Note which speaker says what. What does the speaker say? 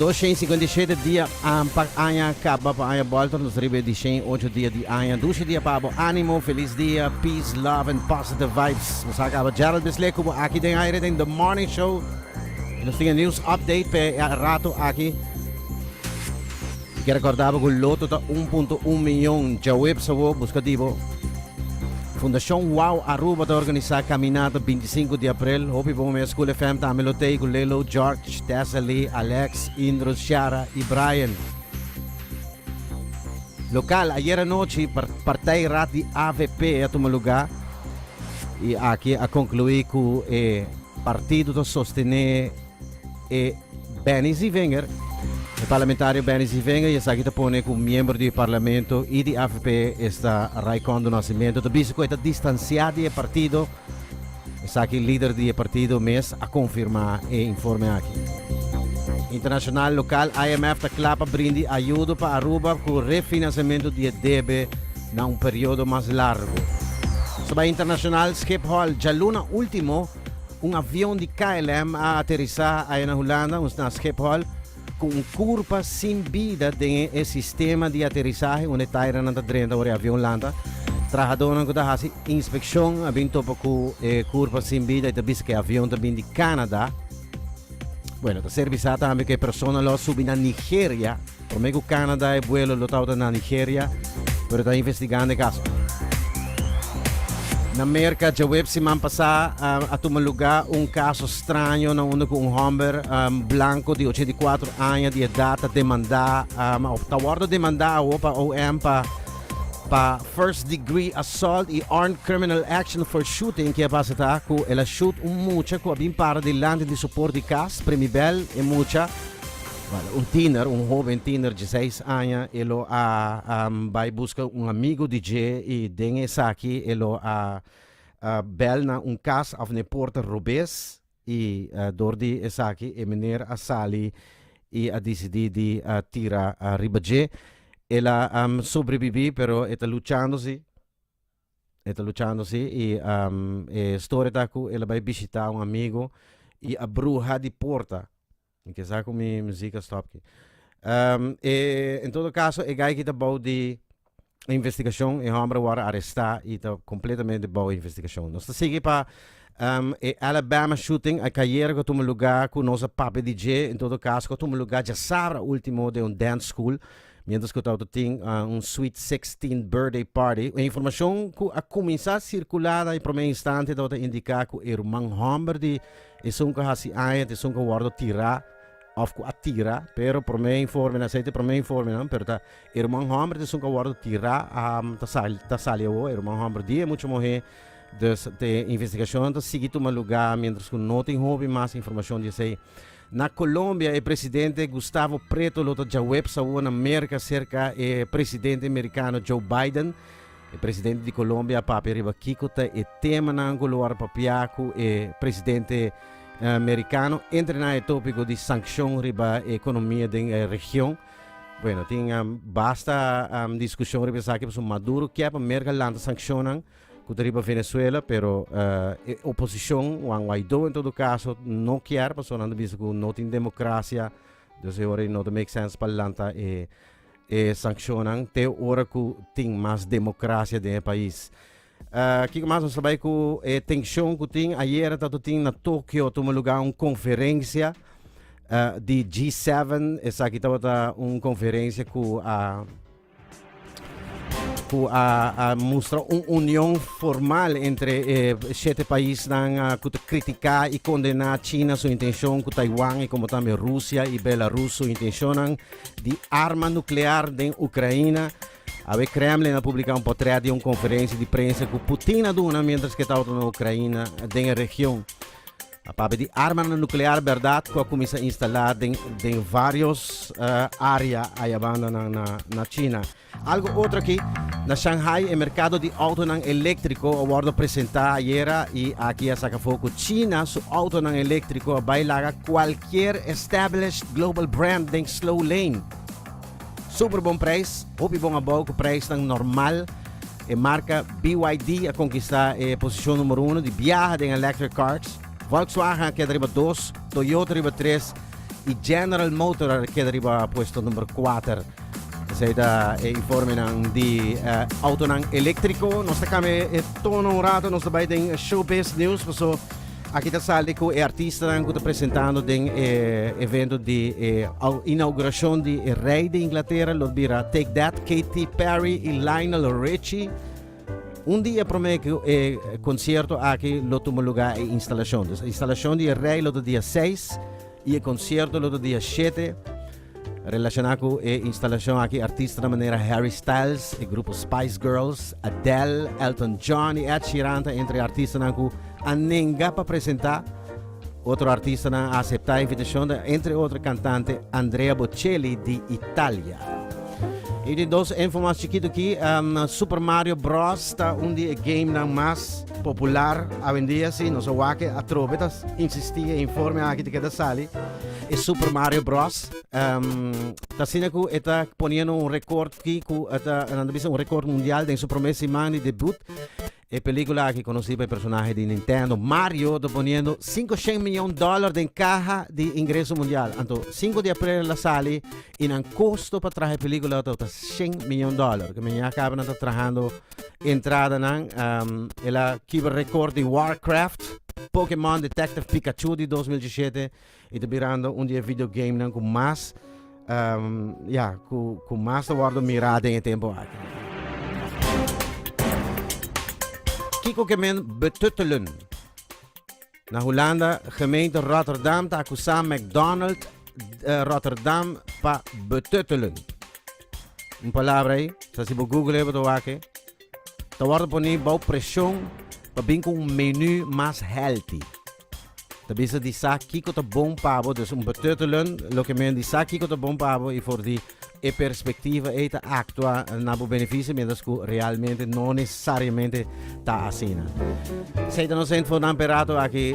Speaker 1: 257 dia ang pag-aya kaba pa-aya Bolton. Nos ribe di 8 dia di aya. 12 dia pa abo animo, feliz dia, peace, love, and positive vibes. Masaka ba Gerald Bisley kumo aki din ay rin the morning show. Nos tinha news update pe rato aki. Que recordava que o loto tá 1.1 milhão de web sa wo buscativo. Fundação Wow Aruba está organizar caminhada 25 de abril. Hope bom minha School FM tá melotei com Lelo, George, Tessa Lee, Alex, Indro, Shara e Brian. Local, ayer à noite, partei rat de AVP a tomar lugar. E aqui a concluir que o partido to sostener Benny Zivinger. O parlamentário Benny Zivinger e aqui está pondo com membro do parlamento e de AFP está Raicondo Nascimento. Também se está distanciado do partido. Está aqui líder do partido mês a confirmar e informar aqui. Internacional local IMF está clapa brinde ajuda para Aruba com o refinanciamento de débito em período mais largo. Sobre internacional Schiphol, já luna último, avião de KLM a aterrissar aí na Holanda, na Schiphol. Com curva sem vida do sistema de aterrissagem onde está na trenta o avião landa. Trabajadores que está fazendo inspeção, a topa com curva sem vida e também que avião também de Canadá. Bueno, está serviçado também que pessoas lá subem na Nigéria. Como é que o Canadá é vuelo lotado na Nigéria, mas está investigando o caso. Na América, já web semana passada a tomar lugar caso estranho na onde um homem branco de 84 anos de idade demandar, está demandar a OM para first degree assault e armed criminal action for shooting que é para que ela shoot mucha que bem para de land de suporte de casa, premibel e mucha. Jovem teener de 6 anos, ele vai buscar amigo DJ e dengue aqui, ele bel na casa af ne porta robes e door die aqui e meneer Asali e a decidi di tira a ribaje. Ela sobrevive pero está luchandosi e storia taku ela vai visitar amigo e a bruja di porta. Que sabe como minha música stop aqui. Em todo caso, é gai que está bom de investigação e homem agora arrestar e está completamente boa investigação. Nós estamos seguindo para Alabama shooting a cair que toma lugar com nossa papi DJ. Em todo caso, que toma lugar já sabe o último de dance school. Mientras que está tem Sweet 16 birthday party. A informação que a começar a circular em primeiro instante está indicar que o irmão homem de que hasi aia te que guardo tirar of ku atira pero por me informe na site por me informe não pero tá irmão homem te que guardo tirar tá sali o irmão homem dia muito morrer de investigação tá seguindo uma lugar mientras que não tem houve mais informação de sei. Na Colômbia, o presidente Gustavo Petro lota já web sa na América cerca o presidente americano Joe Biden. O presidente de Colômbia, papi riba kikota e tema na angoluar papiaku e presidente americano entra na tópico de sanção riba a economia da região. Bueno, tinha basta discussão riba sa que Maduro que a América landa sancionam riba Venezuela, pero oposição, o Guaidó em todo caso, não quer, porque não visto que não tem democracia, então agora não make sense para lanta e sancionam, até hora que tem mais democracia no país. Que mais nós sabemos que a tensão que tem, ayer tem na Tóquio, toma lugar uma conferência de G7, essa aqui estava uma conferência com a mostrar uma união formal entre 7 países que criticar e condenar a China sua intenção com Taiwan e como também Rússia e Belarus sua intenção de arma nuclear na Ucrânia. A Kremlin a publicar um portrait de uma conferência de imprensa com Putin na duna mientras que estava na Ucrânia na região. A papo de arma nuclear, verdade, que começa a instalar em várias áreas aí na China. Algo outro aqui, na Shanghai, o mercado de auto elétrico, o abordo apresentar ayer e aqui a saca foco China, su auto elétrico vai largar qualquer established global brand em slow lane. Super bom preço, hope bom abog, o preço normal. A marca BYD a conquistar a posição número 1 de viagem em electric cars. Volkswagen que é 2, Toyota 3 I General Motor che arriva a questo numero 4. Sei da informe di auto elettrico. Nostra kami tono un rato nostra bij den showbiz news. So aqui tá sali com o artista que está apresentando den evento de inauguração de rei de Inglaterra. Lo bira Take That, Katy Perry e Lionel Richie. Dia para mim que concerto aqui lo tomou lugar em instalação. A instalação de rei lo do dia 6 e o concerto lo do dia 7. Relacionado com a instalação aqui, artistas da maneira Harry Styles, o grupo Spice Girls, Adele, Elton John e Ed Sheeran, entre artistas que a ninguém para apresentar. Outro artista a aceitar a invitação, entre outros cantantes, Andrea Bocelli, de Itália. E de dois informações chiquito aqui, Super Mario Bros. Está dia game mais popular hoje em dia, sim, não sou aqui, a trovetas, insistia em informe aqui de cada sala. E Super Mario Bros. Está sendo que está ponendo recorde aqui, está recorde mundial de sua promessa de debut. E película aqui conhecida pelo personagem de Nintendo, Mario, está ponendo $500 milhões em caixa de ingresso mundial. Então, 5 de abril na sala, e o custo para trazer a película está $100 milhões. Que me acaba de trabalhando entrada ela quebra recorde de Warcraft, Pokémon Detective Pikachu de 2017 e está virando dia videogame com mais com mais guardo mirada em tempo aqui. Kiko que men betuttelen. Na Hollanda, gemeente Rotterdam, ta acusam McDonald's Rotterdam pa betuttelen. Palavra aí, se você Google é para aqui. Ta wordt poni bouw pressão para vir com menu mais healthy. Ta bisa di sa kiko ta bom pabo, dus betuttelen, lo que men di sa kiko ta bom pabo e for di e perspectiva e actua na benefício, mas que realmente não necessariamente está assim. Se não sente for imperato aqui